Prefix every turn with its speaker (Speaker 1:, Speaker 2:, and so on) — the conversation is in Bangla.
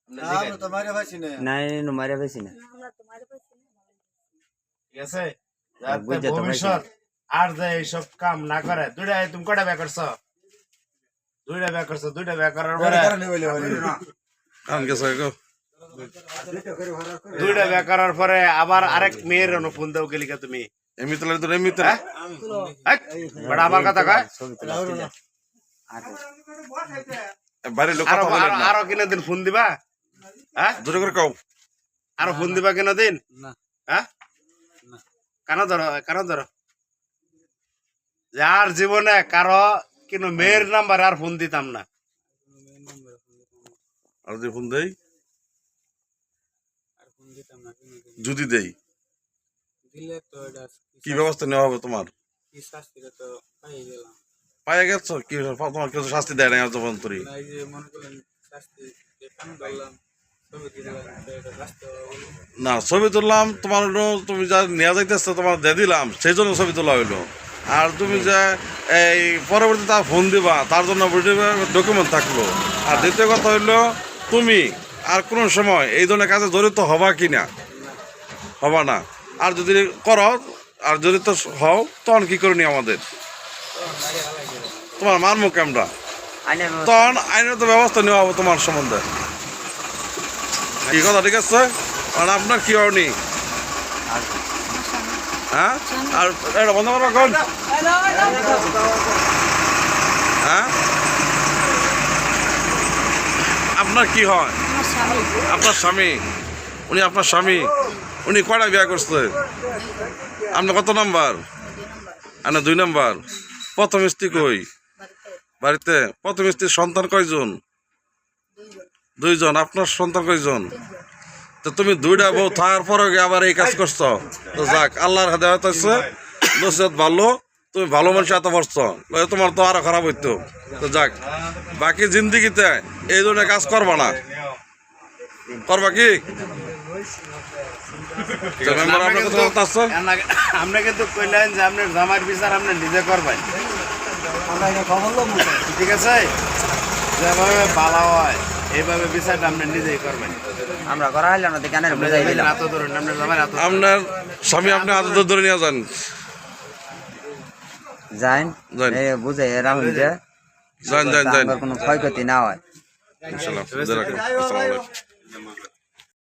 Speaker 1: আমরা তো মারে পাইছি না
Speaker 2: নাই মারে পাইছি না
Speaker 3: ঠিক আছে যাতে ভবিষ্যৎ আর যে এইসব কাম না করে দুইটা তুমি কয়টা বিয়ে করছো দুইটা বিয়ে করার পরে
Speaker 4: কাম গেছে গো
Speaker 3: দুইটা বিয়ে করার পরে আবার আরেক মেয়ের ফোন দাও গেলিকা তুমি
Speaker 4: এমনি তো এমনিতে
Speaker 3: বড় আমার কথা কয়
Speaker 4: বাইরের লোক কথা বলেন না
Speaker 3: আরো কিনা দিন ফোন দিবা হ্যাঁ
Speaker 4: জোরে করে কও
Speaker 3: আরো ফোন দিবা কিনা দিন
Speaker 1: না
Speaker 3: হ্যাঁ কেন ধরো যার জীবনে কারো কিন্তু মেয়ের নাম্বার আর ফোন দিতাম না
Speaker 4: আর যদি ফোন দেই যদি দেই
Speaker 1: দিলে তো এটা
Speaker 4: কি ব্যবস্থা নেওয়া হবে তোমার
Speaker 1: কি শাস্তিটা তো পাই গেলাম
Speaker 4: পাইয়া গেছো কি তোমার কিছু শাস্তি দেয় না যখন করি
Speaker 1: এই যে মনে করেন শাস্তি কাম করলাম ছবি দিলাম এটা রাস্তা
Speaker 4: না ছবি তুললাম তোমার হলো তুমি যা নেওয়া যাইতেছে তোমার দিয়ে দিলাম সেই জন্য ছবি তোলা হইলো আর তুমি যে এই পরবর্তীতে তার ফোন দিবা তার জন্য ডকুমেন্ট থাকলো আর দ্বিতীয় কথা হইলো তুমি আর কোনো সময় এই ধরনের কাজে জড়িত হবা কি না হবা না আর যদি করো আর জড়িত হও তখন কি করনি আমাদের তোমার মারমুখ আমরা তখন আইনত ব্যবস্থা নেওয়া হবে তোমার সম্বন্ধে কি কথা ঠিক আছে আর আপনার কি হয়নি হ্যাঁ আর এটা বন্ধ করবো কোন হ্যাঁ আপনার কি হয় আপনার স্বামী উনি আপনার স্বামী উনি কয়টা বিয়ে করছে আপনার কত নাম্বার আপনার 2 নাম্বার প্রথম স্ত্রী কই বাড়িতে প্রথম স্ত্রীর সন্তান কয়জন 2 জন আপনার সন্তান কয়জন তো তুমি 2টা বউ থাকার পরে আবার এই কাজ করছো তো যাক আল্লাহর হাতে হইতেছে নসিহত ভালো তুমি ভালো মানুষ এত পারছো তোমার তো আরো খারাপ হইতো তো যাক বাকি জিন্দিগিতে এই ধরনের কাজ করবা না করবা কি
Speaker 3: আমরা কিন্তু কইলেন যে আপনার জামার বিচার আপনি নিজে করবেন ঠিক আছে যেভাবে ভালো হয় এইভাবে বিচারটা আপনি নিজেই করবেন
Speaker 2: আমরা করা হইলাম না কানের বুঝাই দিলাম
Speaker 3: এত ধরুন আপনার জামার এত
Speaker 4: আপনার স্বামী আপনি হাতে ধরে নিয়ে যান
Speaker 2: যাইন
Speaker 4: যাইন।
Speaker 2: এই বুঝাই রাহুল যে
Speaker 4: যান যান যান
Speaker 2: কোনো ক্ষয়ক্ষতি না হয়
Speaker 4: ইনশাআল্লাহ আসসালামু আলাইকুম